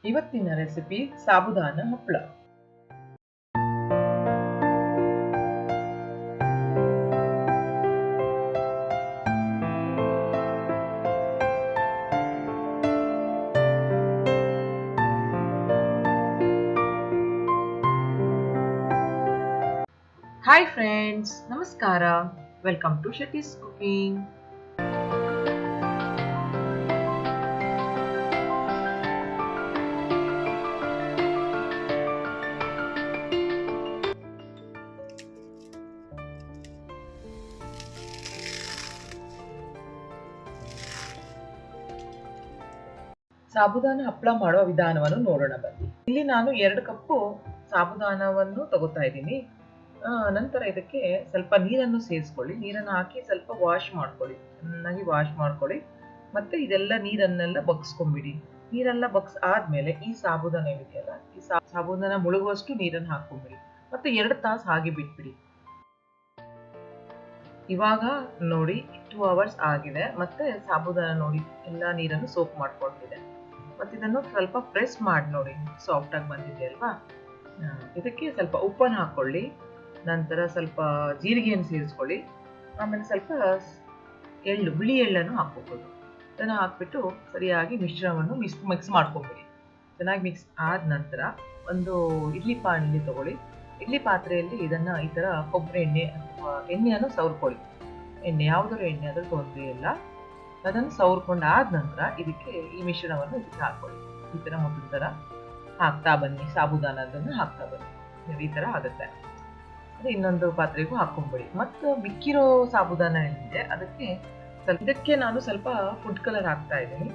ಇವತ್ತಿನ ರೆಸಿಪಿ ಸಾಬುದಾನ ಹಪ್ಪಳ. Hi friends, ನಮಸ್ಕಾರ. Welcome to Shetty's cooking. Sabudana ಹಪ್ಪಳ ಮಾಡುವ ವಿಧಾನವನ್ನು ನೋಡೋಣ ಬನ್ನಿ. ಇಲ್ಲಿ ನಾನು 2 ಕಪ್ಪು ಸಾಬುದಾನವನ್ನು ತಗೋತಾ ಇದ್ದೀನಿ. ನಂತರ ಇದಕ್ಕೆ ಸ್ವಲ್ಪ ನೀರನ್ನು ಸೇರಿಸ್ಕೊಳ್ಳಿ. ನೀರನ್ನು ಹಾಕಿ ಸ್ವಲ್ಪ ವಾಶ್ ಮಾಡ್ಕೊಳ್ಳಿ, ಚೆನ್ನಾಗಿ ವಾಶ್ ಮಾಡ್ಕೊಳ್ಳಿ. ಮತ್ತೆ ಇದೆಲ್ಲ ನೀರನ್ನೆಲ್ಲ ಬಗ್ಸ್ಕೊಂಡ್ಬಿಡಿ. ನೀರೆಲ್ಲ ಆದ್ಮೇಲೆ ಈ ಸಾಬುದಾನ ಇದೆಯಲ್ಲ, ಈ ಸಾಬುದಾನ ಮುಳುಗುವಷ್ಟು ನೀರನ್ನು ಹಾಕೊಂಡ್ಬಿಡಿ. ಮತ್ತೆ 2 ತಾಸು ಹಾಗೆ ಬಿಟ್ಬಿಡಿ. ಇವಾಗ ನೋಡಿ 2 ಅವರ್ಸ್ ಆಗಿದೆ. ಮತ್ತೆ ಸಾಬುದಾನ ನೋಡಿ ಎಲ್ಲ ನೀರನ್ನು ಸೋಪ್ ಮಾಡ್ಕೊಂಡಿದೆ. ಮತ್ತೆ ಇದನ್ನು ಸ್ವಲ್ಪ ಪ್ರೆಸ್ ಮಾಡಿ ನೋಡಿ, ಸಾಫ್ಟ್ ಆಗಿ ಬಂದಿದೆ ಅಲ್ವಾ. ಇದಕ್ಕೆ ಸ್ವಲ್ಪ ಉಪ್ಪನ್ನು ಹಾಕೊಳ್ಳಿ. ನಂತರ ಸ್ವಲ್ಪ ಜೀರಿಗೆಯನ್ನು ಸೇರಿಸ್ಕೊಳ್ಳಿ. ಆಮೇಲೆ ಸ್ವಲ್ಪ ಬಿಳಿ ಎಳ್ಳನ್ನು ಹಾಕೋಬಹುದು. ಇದನ್ನು ಹಾಕ್ಬಿಟ್ಟು ಸರಿಯಾಗಿ ಮಿಶ್ರಣವನ್ನು ಮಿಕ್ಸ್ ಮಾಡ್ಕೊಂಬಿಡಿ. ಚೆನ್ನಾಗಿ ಮಿಕ್ಸ್ ಆದ ನಂತರ ಒಂದು ಇಡ್ಲಿ ಪಾತ್ರೆ ತಗೊಳ್ಳಿ. ಇಡ್ಲಿ ಪಾತ್ರೆಯಲ್ಲಿ ಇದನ್ನ ಈ ತರ ಕೊಬ್ಬರಿ ಎಣ್ಣೆ ಅಥವಾ ಎಣ್ಣೆಯನ್ನು ಸವರ್ಕೊಳ್ಳಿ. ಎಣ್ಣೆ ಯಾವುದಾದ್ರು ಎಣ್ಣೆ ಆದ್ರೂ ತೊಂದರೆ ಇಲ್ಲ. ಅದನ್ನು ಸವರ್ಕೊಂಡಾದ ನಂತರ ಇದಕ್ಕೆ ಈ ಮಿಶ್ರಣವನ್ನು ಇದಕ್ಕೆ ಹಾಕೊಳ್ಳಿ. ಈ ತರ ಮೊದಲ ತರ ಹಾಕ್ತಾ ಬನ್ನಿ. ಸಾಬುದಾನದನ್ನು ಹಾಕ್ತಾ ಬನ್ನಿ. ಈ ತರ ಆಗುತ್ತೆ. ಇನ್ನೊಂದು ಪಾತ್ರೆಗೂ ಹಾಕೊಂಡ್ಬಿಡಿ. ಮತ್ತು ಮಿಕ್ಕಿರೋ ಸಾಬುದಾನ ಏನಿದೆ ಅದಕ್ಕೆ ಇದಕ್ಕೆ ನಾನು ಸ್ವಲ್ಪ ಫುಡ್ ಕಲರ್ ಹಾಕ್ತಾ ಇದ್ದೀನಿ.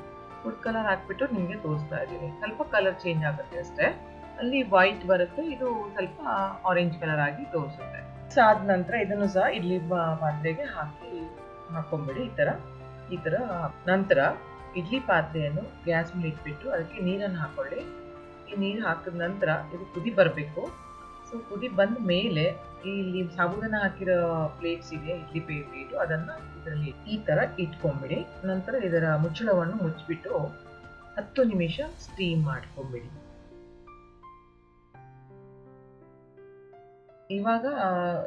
ಫುಡ್ ಕಲರ್ ಹಾಕ್ಬಿಟ್ಟು ನಿಮಗೆ ತೋರಿಸ್ತಾ ಇದ್ದೀನಿ. ಸ್ವಲ್ಪ ಕಲರ್ ಚೇಂಜ್ ಆಗುತ್ತೆ ಅಷ್ಟೇ. ಅಲ್ಲಿ ವೈಟ್ ಬರುತ್ತೆ, ಇದು ಸ್ವಲ್ಪ ಆರೆಂಜ್ ಕಲರ್ ಆಗಿ ತೋರಿಸುತ್ತೆ. ಆದ ನಂತರ ಇದನ್ನು ಸಹ ಇಡ್ಲಿ ಪಾತ್ರೆಗೆ ಹಾಕೊಂಡ್ಬಿಡಿ. ಈ ತರ ನಂತರ ಇಡ್ಲಿ ಪಾತ್ರೆಯನ್ನು ಗ್ಯಾಸ್ ಮೇಲೆ ಇಟ್ಬಿಟ್ಟು ಅದಕ್ಕೆ ನೀರನ್ನು ಹಾಕೊಳ್ಳಿ. ಈ ನೀರು ಹಾಕಿದ ನಂತರ ಇದು ಕುದಿ ಬರಬೇಕು. ಸೊ ಕುದಿ ಬಂದ ಮೇಲೆ ಇಲ್ಲಿ ಸಾಬುದಾನ ಹಾಕಿರೋ ಪ್ಲೇಟ್ಸ್ ಇದೆ, ಇಡ್ಲಿ ಪ್ಲೇಟು, ಅದನ್ನ ಇದರಲ್ಲಿ ಈ ತರ ಇಟ್ಕೊಂಡ್ಬಿಡಿ. ನಂತರ ಇದರ ಮುಚ್ಚಳವನ್ನು ಮುಚ್ಚಿಬಿಟ್ಟು 10 ನಿಮಿಷ ಸ್ಟೀಮ್ ಮಾಡ್ಕೊಂಡ್ಬಿಡಿ.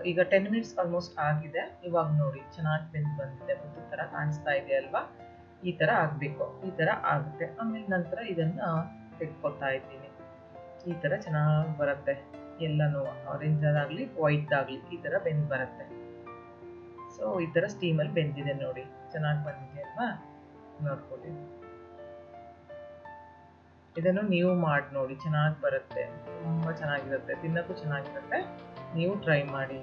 ಈಗ 10 ಮಿನಿಟ್ಸ್ ಆಲ್ಮೋಸ್ಟ್ ಆಗಿದೆ. ಇವಾಗ ನೋಡಿ ಚೆನ್ನಾಗಿ ಬೆಂದು ಬಂದಿದೆ. ಒಂದು ತರ ಕಾಣಿಸ್ತಾ ಇದೆ ಅಲ್ವಾ. ಈ ತರ ಆಗ್ಬೇಕು. ಈ ತರ ಆಗುತ್ತೆ. ಆಮೇಲೆ ನಂತರ ಇದನ್ನ ತೆಕ್ಕೊತಾ ಇದ್ದೀನಿ. ಈ ತರ ಚೆನ್ನಾಗಿ ಬರುತ್ತೆ. ಎಲ್ಲನೂ ಆರೆಂಜ್ ಆಗಲಿ ವೈಟ್ ಆಗಲಿ ಈ ತರ ಬೆಂದು ಬರುತ್ತೆ. ಸೊ ಈ ತರ ಸ್ಟೀಮಲ್ಲಿ ಬೆಂದಿದೆ ನೋಡಿ, ಚೆನ್ನಾಗಿ ಬಂದಿದೆ ಅಲ್ವಾ. ನೋಡ್ಕೊಳ್ಳಿ. ಇದನ್ನು ನೀವು ಮಾಡಿ ನೋಡಿ, ಚೆನ್ನಾಗಿ ಬರುತ್ತೆ. ತುಂಬಾ ಚೆನ್ನಾಗಿರುತ್ತೆ, ತಿನ್ನಕ್ಕೂ ಚೆನ್ನಾಗಿರುತ್ತೆ. ನೀವು ಟ್ರೈ ಮಾಡಿ.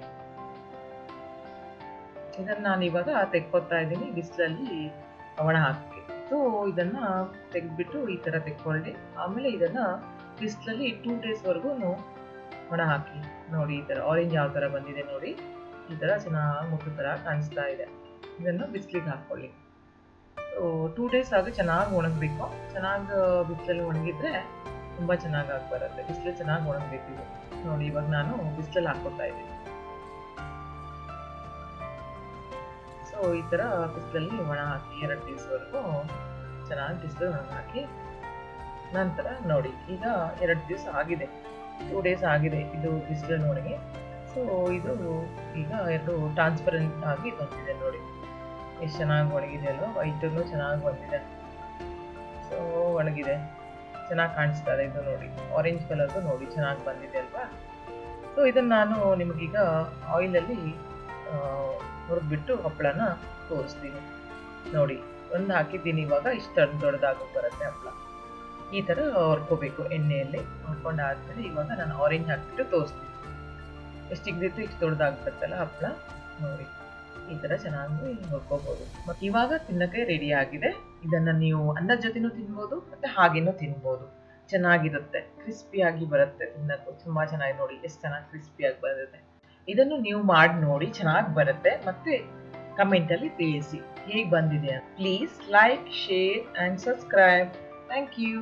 ಇದನ್ನ ನಾನು ಇವಾಗ ತೆಕ್ಕೊತಾ ಇದ್ದೀನಿ ಬಿಸಿಲಲ್ಲಿ ಒಣ ಹಾಕಿ. ಸೊ ಇದನ್ನ ತೆಗೆದ್ಬಿಟ್ಟು ಈ ತರ ತೆಕ್ಕೊಳ್ಳಿ. ಆಮೇಲೆ ಇದನ್ನ ಬಿಸಿಲಲ್ಲಿ 2 ಡೇಸ್ ವರೆಗೂ ಒಣ ಹಾಕಿ ನೋಡಿ. ಈ ತರ ಆರೆಂಜ್ ಯಾವ ತರ ಬಂದಿದೆ ನೋಡಿ. ಈ ತರ ಚೆನ್ನಾಗಿ ಮುಟ್ಟು ತರ ಕಾಣಿಸ್ತಾ ಇದೆ. ಇದನ್ನು ಬಿಸಿಲಿಗೆ ಹಾಕೊಳ್ಳಿ. 2 ಡೇಸ್ ಆಗಿ ಚೆನ್ನಾಗಿ ಒಣಗಬೇಕು. ಚೆನ್ನಾಗಿ ಬಿಸಿಲಲ್ಲಿ ಒಣಗಿದ್ರೆ ತುಂಬಾ ಚೆನ್ನಾಗಿ ಆಗಿ ಬರುತ್ತೆ. ಬಿಸಿಲು ಚೆನ್ನಾಗಿ ಒಣಗಬೇಕು ಇದು ನೋಡಿ. ಇವಾಗ ನಾನು ಬಿಸಿಲಲ್ಲಿ ಹಾಕೋತಾ ಇದ್ದೀನಿ. ಸೊ ಈ ತರ ಬಿಸಿಲಲ್ಲಿ ಒಣ ಹಾಕಿ 2 ದಿವಸವರೆಗೂ ಚೆನ್ನಾಗಿ ಬಿಸಿಲಲ್ಲಿ ಒಣ ಹಾಕಿ. ನಂತರ ನೋಡಿ ಈಗ 2 ದಿವಸ ಆಗಿದೆ, 2 ಡೇಸ್ ಆಗಿದೆ ಇದು ಬಿಸಿಲಲ್ಲಿ ಒಣಗಿ. ಸೊ ಇದು ಈಗ 2 ಟ್ರಾನ್ಸ್ಪರೆಂಟ್ ಆಗಿ ಬಂದಿದೆ ನೋಡಿ. ಎಷ್ಟು ಚೆನ್ನಾಗಿ ಒಣಗಿದೆ ಅಲ್ವಾ. ವೈಟನ್ನು ಚೆನ್ನಾಗಿ ಬಂದಿದೆ. ಸೊ ಒಣಗಿದೆ, ಚೆನ್ನಾಗಿ ಕಾಣಿಸ್ತಾ ಇದೆ ಇದು ನೋಡಿ. ಆರೆಂಜ್ ಕಲರ್ದು ನೋಡಿ ಚೆನ್ನಾಗಿ ಬಂದಿದೆ ಅಲ್ವಾ. ಸೊ ಇದನ್ನು ನಾನು ನಿಮಗೀಗ ಆಯಿಲಲ್ಲಿ ಹುರಿದ್ಬಿಟ್ಟು ಹಪ್ಪಳನ ತೋರಿಸ್ತೀನಿ ನೋಡಿ. ಒಂದು ಹಾಕಿದ್ದೀನಿ ಇವಾಗ. ಇಷ್ಟು ದೊಡ್ಡದಾಗಿ ಬರುತ್ತೆ ಹಪ್ಪಳ. ಈ ತರ ಹೊರ್ಕೋಬೇಕು ಎಣ್ಣೆಯಲ್ಲಿ. ಹೊರ್ಕೊಂಡಾದ್ಮೇಲೆ ಇವಾಗ ನಾನು ಆರೆಂಜ್ ಹಾಕ್ಬಿಟ್ಟು ತೋರಿಸ್ತೀನಿ. ಎಷ್ಟು ಇಗ್ದಿತ್ತು ಇಷ್ಟು ದೊಡ್ಡದಾಗ್ಬಿಡುತ್ತಲ್ಲ ಹಪ್ಪಳ ನೋಡಿ. ಈ ತರ ಚೆನ್ನಾಗಿ ಹೊರ್ಕೋಬಹುದು. ಮತ್ತೆ ಇವಾಗ ತಿನ್ನಕ್ಕೆ ರೆಡಿ ಆಗಿದೆ. ಇದನ್ನ ನೀವು ಅನ್ನದ ಜೊತೆನೂ ತಿನ್ಬೋದು, ಮತ್ತೆ ಹಾಗೇನೂ ತಿನ್ಬೋದು. ಚೆನ್ನಾಗಿರುತ್ತೆ, ಕ್ರಿಸ್ಪಿಯಾಗಿ ಬರುತ್ತೆ. ತಿನ್ನಕ್ಕೂ ತುಂಬಾ ಚೆನ್ನಾಗಿ ನೋಡಿ ಎಷ್ಟು ಚೆನ್ನಾಗಿ ಕ್ರಿಸ್ಪಿಯಾಗಿ ಬರುತ್ತೆ. ಇದನ್ನು ನೀವು ಮಾಡಿ ನೋಡಿ, ಚೆನ್ನಾಗಿ ಬರುತ್ತೆ. ಮತ್ತೆ ಕಮೆಂಟ್ ಅಲ್ಲಿ ತಿಳಿಸಿ ಹೇಗೆ ಬಂದಿದೆ ಅಂತ. Please like, share and subscribe. Thank you.